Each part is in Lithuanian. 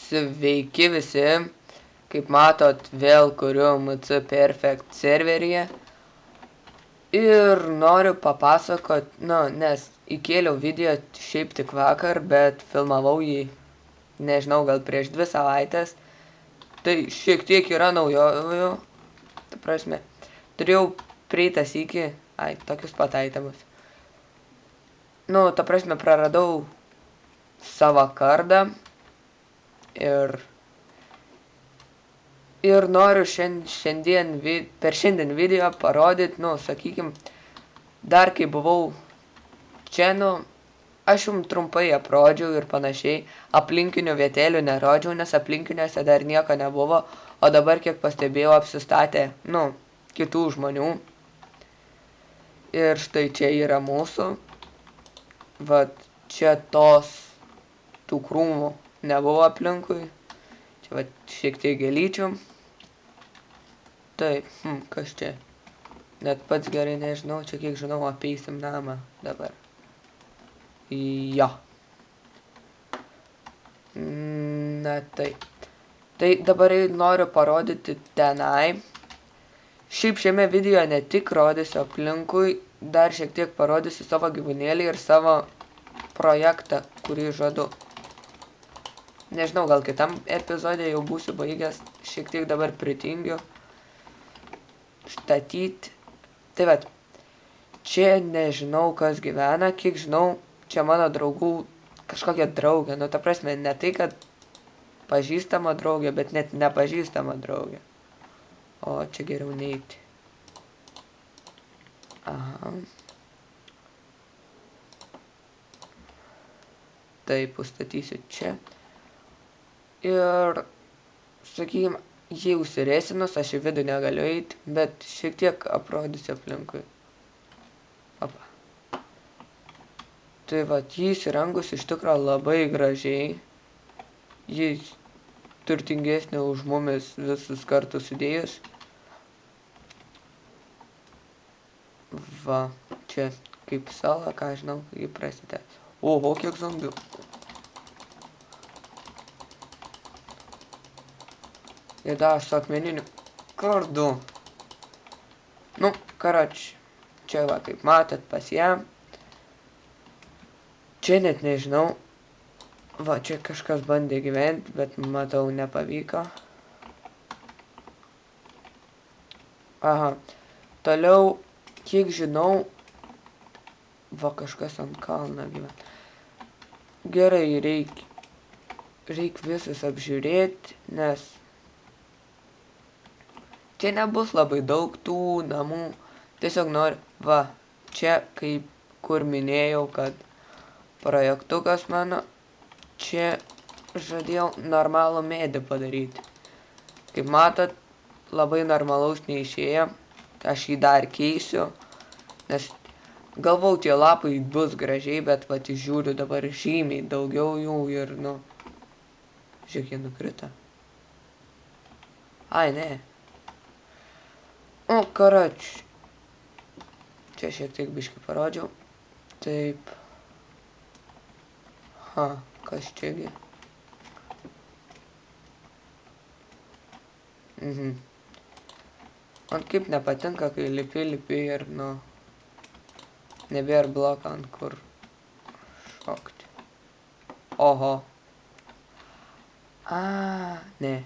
Sveiki visi, kaip matot, vėl kuriu MC Perfect serveryje ir noriu papasakot, nes įkėliau video šiaip tik vakar, bet filmavau jį, nežinau, gal prieš 2 savaitės, tai šiek tiek yra naujovių, ta prasme, turėjau praeitą sykį, tokius pat itemus, ta prasme, praradau savo kardą ir noriu per šiandien video parodyti, sakykim, dar kai buvau čia, aš jums trumpai aprodžiau ir panašiai, aplinkinių vietelių nerodžiau, nes aplinkiniuose dar nieko nebuvo, o dabar, kiek pastebėjau, apsistatė, kitų žmonių. Ir štai čia yra mūsų, čia tų krūmų nebuvo aplinkui, čia šiek tiek gėlyčių. Taip, kas čia? Net pats gerai nežinau, čia kiek žinau, apeisim namą dabar. Jo. Na taip. Tai dabar noriu parodyti tenai. Šiaip šiame video ne tik rodysiu aplinkui, dar šiek tiek parodysiu savo gyvūnėlį ir savo projektą, kurį žadu. Nežinau, gal kitam epizode jau būsiu baigęs, šiek tiek dabar pritingiu statyti. Tai čia nežinau, kas gyvena, kiek žinau, čia mano draugų kažkokia draugė, ta prasme, ne tai, kad pažįstama draugė, bet net nepažįstama draugė. O čia geriau neiti. Aha. Taip, užstatysiu čia. Ir, sakykime, jei užsirėsinus, aš į vidų negaliu eiti, bet šiek tiek aprodysiu aplinkui. Opa. Tai jį įsirengus iš tikro labai gražiai. Jis turtingesnė už mumis visus kartus sudėjus. Čia kaip sala, ką žinau, jį prasite. Oho, kiek zombių. Ir dar su akmeniniu kardu. Karoči, čia kaip matot pas ją. Čia net nežinau. Čia kažkas bandė gyventi, bet matau nepavyko. Aha. Toliau, kiek žinau, kažkas ant kalno gyvena. Gerai, reik visus apžiūrėti, nes čia nebus labai daug tų namų. Tiesiog noriu, čia kur minėjau, kad projektukas mano, čia žadėjau normalų medį padaryti. Kaip matot, labai normalaus neišėjo, aš jį dar keisiu, nes galvau, tie lapai bus gražiai, bet žiūriu dabar žymiai daugiau jų ir, žiūrėk, jie nukrito. Ai, ne. Karoči. Čia šiek tiek biškį parodžiau. Taip. Kas čiagi? Man kaip nepatinka, kai lipi ir, nebėra bloką ant kur šokti. Oho. Ne.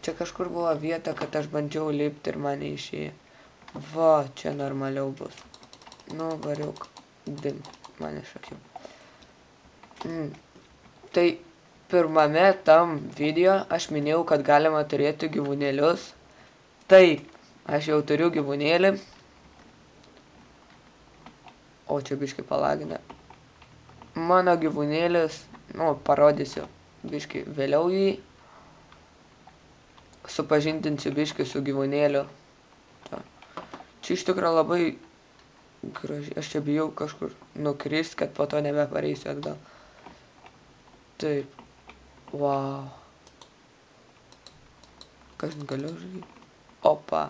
Čia kažkur buvo vieta, kad aš bandžiau lipti ir mane išėjo. Čia normaliau bus. Variuk. Dim. Mane šakiau. Tai pirmame tam video aš minėjau, kad galima turėti gyvūnėlius. Taip, aš jau turiu gyvūnėlį. O čia biškį palagina. Mano gyvūnėlis, parodysiu biškį vėliau jį. Supažindinsiu biškį su gyvūnėliu. Čia iš tikrųjų labai gražiai. Aš čia bijau kažkur nukrist, kad po to nebepareisiu atgal. Taip. Vau. Kas galiu žaidyti? Opa.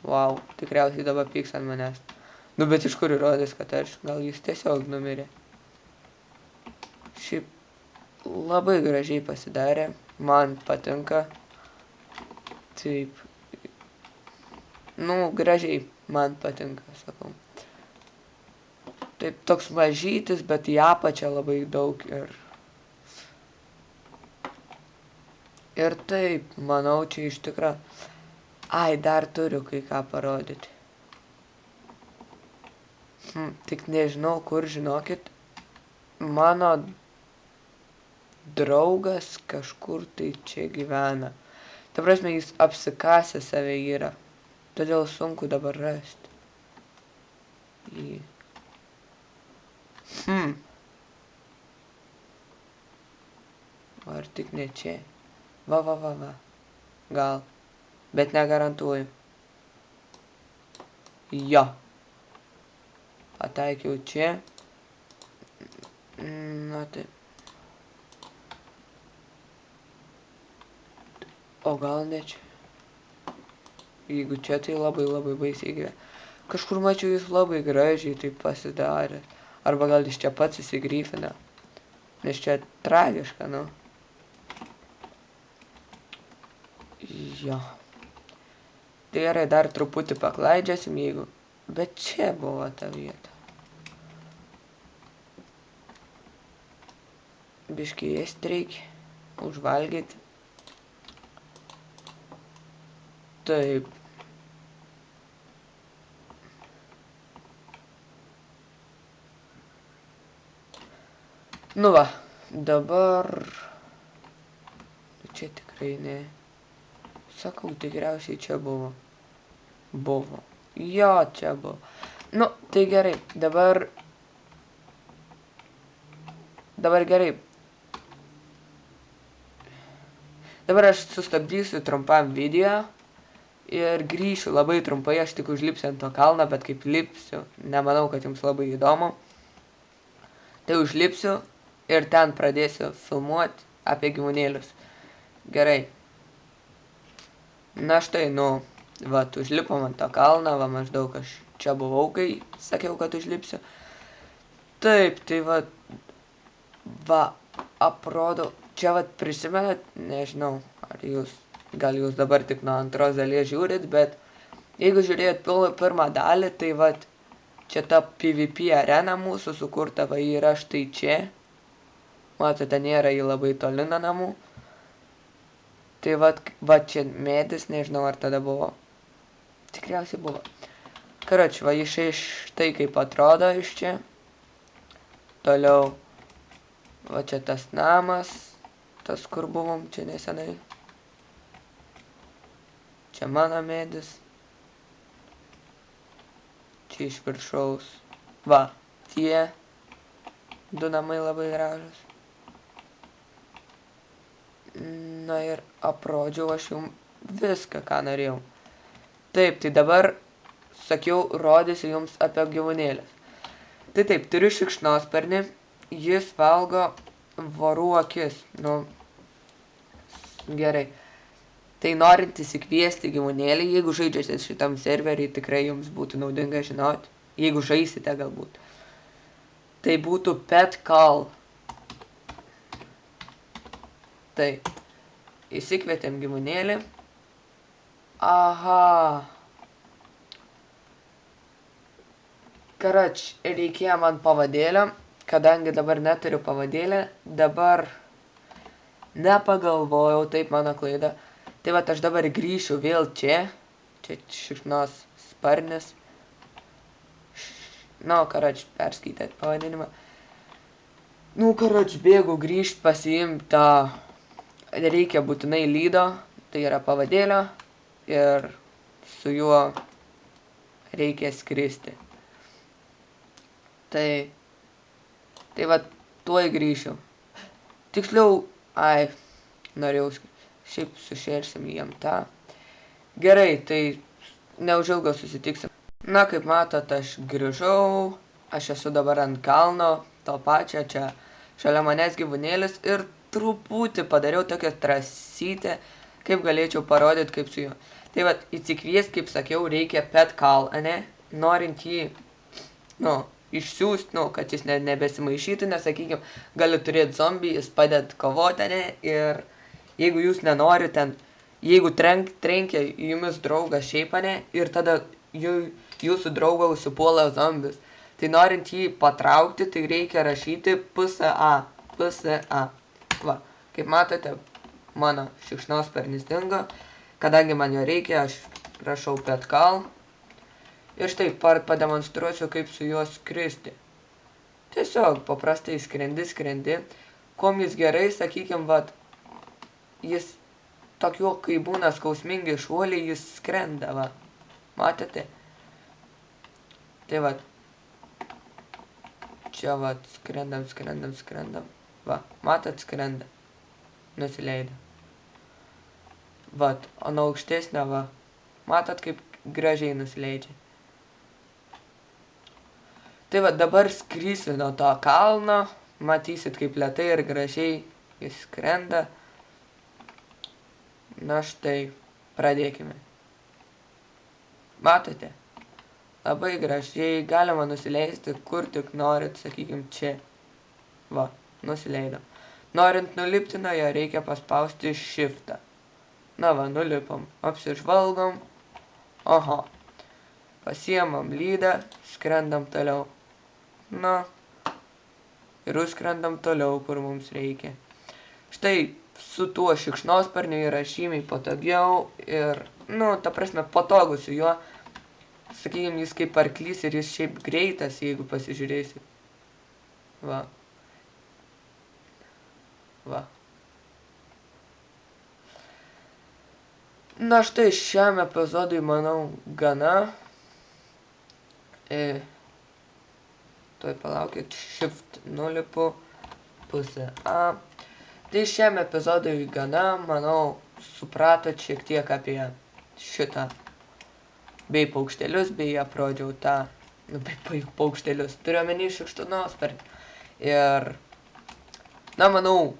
Vau. Tikriausiai dabar pyks ant manęs. Bet iš kur įrodys, kad gal jis tiesiog numirė. Šiaip labai gražiai pasidarė, man patinka. Taip. Nu, gražiai man patinka, sakau. Taip, toks mažytis, bet į apačią labai daug ir taip, manau, čia iš tikro. Ai, dar turiu kai ką parodyti. Tik nežinau, kur, žinokit. Mano draugas kažkur tai čia gyvena. Ta prasme, jis apsikasę save yra. Todėl sunku dabar rasti. Ar tik ne čia? Va. Gal. Bet negarantuoju. Jo. Pataikiau čia. Na taip. O gal ne čia? Jeigu čia, tai labai baisiai gyvena. Kažkur mačiau, jis labai gražiai taip pasidarė. Arba gal jis čia pats įsigryfina. Nes čia tragiška, nu. Jo. Tai gerai, dar truputį paklaidžiasim, jeigu. Bet čia buvo ta vieta. Biškį ėsti reikia. Užvalgyti. Taip. Nu va, dabar... Čia tikrai ne. Sakau, tikriausiai čia buvo. Jo, čia buvo. Nu, tai gerai, dabar gerai. Dabar aš sustabdysiu trumpam video ir grįšiu labai trumpai, aš tik užlipsiu ant to kalno, bet kaip lipsiu, nemanau, kad jums labai įdomu. Tai užlipsiu ir ten pradėsiu filmuoti apie gyvūnėlius. Gerai. Na štai, nu, va, užlipom ant to kalną, va, maždaug aš čia buvau, kai sakiau, kad užlipsiu. Taip, tai va, aprodo, čia va prisimenat, nežinau, ar gal jūs dabar tik nuo antros dalies žiūrit, bet jeigu žiūrėjot pirmą dalį, tai va, čia ta PvP arena mūsų sukurta, va, yra štai čia. Matote, nėra jį labai toli nuo namų. Tai va čia medis, nežinau ar tada buvo. Tikriausiai buvo. Karoči, va štai kaip atrodo iš čia. Toliau, va čia tas namas, tas kur buvom čia nesenai. Čia mano medis. Čia iš viršaus. Va, tie du namai labai gražus. Na ir aprodžiau aš jums viską, ką norėjau. Taip, tai dabar, sakiau, rodysiu jums apie gyvūnėlės. Tai taip, turiu šikšnosparnį, jis valgo vorų akis. Nu, gerai. Tai norint įsikviesti gyvūnėlį, jeigu žaidžiate šitam serverį, tikrai jums būtų naudinga žinoti. Jeigu žaisite galbūt. Tai būtų Pet Call. Tai, įsikvietėm gyvūnėlį. Aha. Karoč, reikėjo man pavadėlio, kadangi dabar neturiu pavadėlį, dabar nepagalvojau, taip mano klaida. Tai va, aš dabar grįšiu vėl čia. Čia šikšnos sparnis. Nu, karoč, perskaitėt pavadinimą. Nu, karoč, bėgu grįžt pasiimti tą... Reikia būtinai lydo, tai yra pavadėlio ir su juo reikia skristi. Tai va, tuoj grįšiu. Tiksliau, norėjau, šiaip sušersim jiem tą. Gerai, tai neužilgo susitiksim. Na, kaip matot, aš grįžau, aš esu dabar ant kalno, to pačio čia šalia manęs gyvūnėlis ir truputį padariau tokią trasytę, kaip galėčiau parodyti, kaip su juo. Tai va, įsikvies, kaip sakiau, reikia Pet Call, ane? Norint jį, nu, išsiųsti, nu, kad jis nebesimaišytų, nes, sakykime, gali turėti zombį, jis padeda kovoti, ne, ir jeigu jūs nenorit ten, jeigu trenkia jumis draugas šiaip, ne, ir tada jūsų draugą užsipuola zombis, tai norint jį patraukti, tai reikia rašyti PSA. Va, kaip matote, mano šikšnosparnis dingo, kadangi man jo reikia, aš rašau petkal. Ir štai pademonstruosiu, kaip su juo skristi. Tiesiog paprastai skrendi. Kuom jis gerai, sakykim, vat, jis tokiu, kai būna skausmingi šuoliai, jis skrenda, va. Matėte? Tai vat. Čia vat, skrendam. Va, matot, skrenda. Nusileido. Vat, o nuo aukštesnio, va. Matot, kaip gražiai nusileidžia. Tai va, dabar skrisiu nuo to kalno, matysit, kaip lėtai ir gražiai jis skrenda. Na štai, pradėkime. Matote? Labai gražiai, galima nusileisti, kur tik norit, sakykim, čia. Va, nusileidom. Norint nulipti nuo jo, reikia paspausti shiftą. Na va, nulipom, apsižvalgom. Oho. Pasiemam lydą, skrendam toliau. Na, ir užskrendam toliau, kur mums reikia. Štai su tuo šikšnosparniu yra žymiai patogiau ir, nu, ta prasme, patogu su juo. Sakykim, jis kaip arklys ir jis šiaip greitas, jeigu pasižiūrėsit. Va. Va. Na, štai šiam epizodui, manau, gana. Tuoj palaukit, shift nulipu, PSA. Tai šiam epizodui gana, manau, supratot šiek tiek apie šitą. Bei paukštelius, bei aprodžiau tą, nu, bei paukštelius, turiuomenį šikšnosparnį. Ir, na, manau,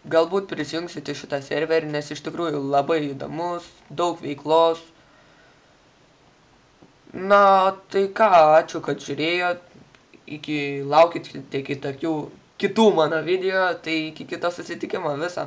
galbūt prisijungsite šitą serverį, nes iš tikrųjų labai įdomus, daug veiklos. Na, tai ką, ačiū, kad žiūrėjot. Laukit iki tokių kitų mano video, tai iki kito susitikimo viso.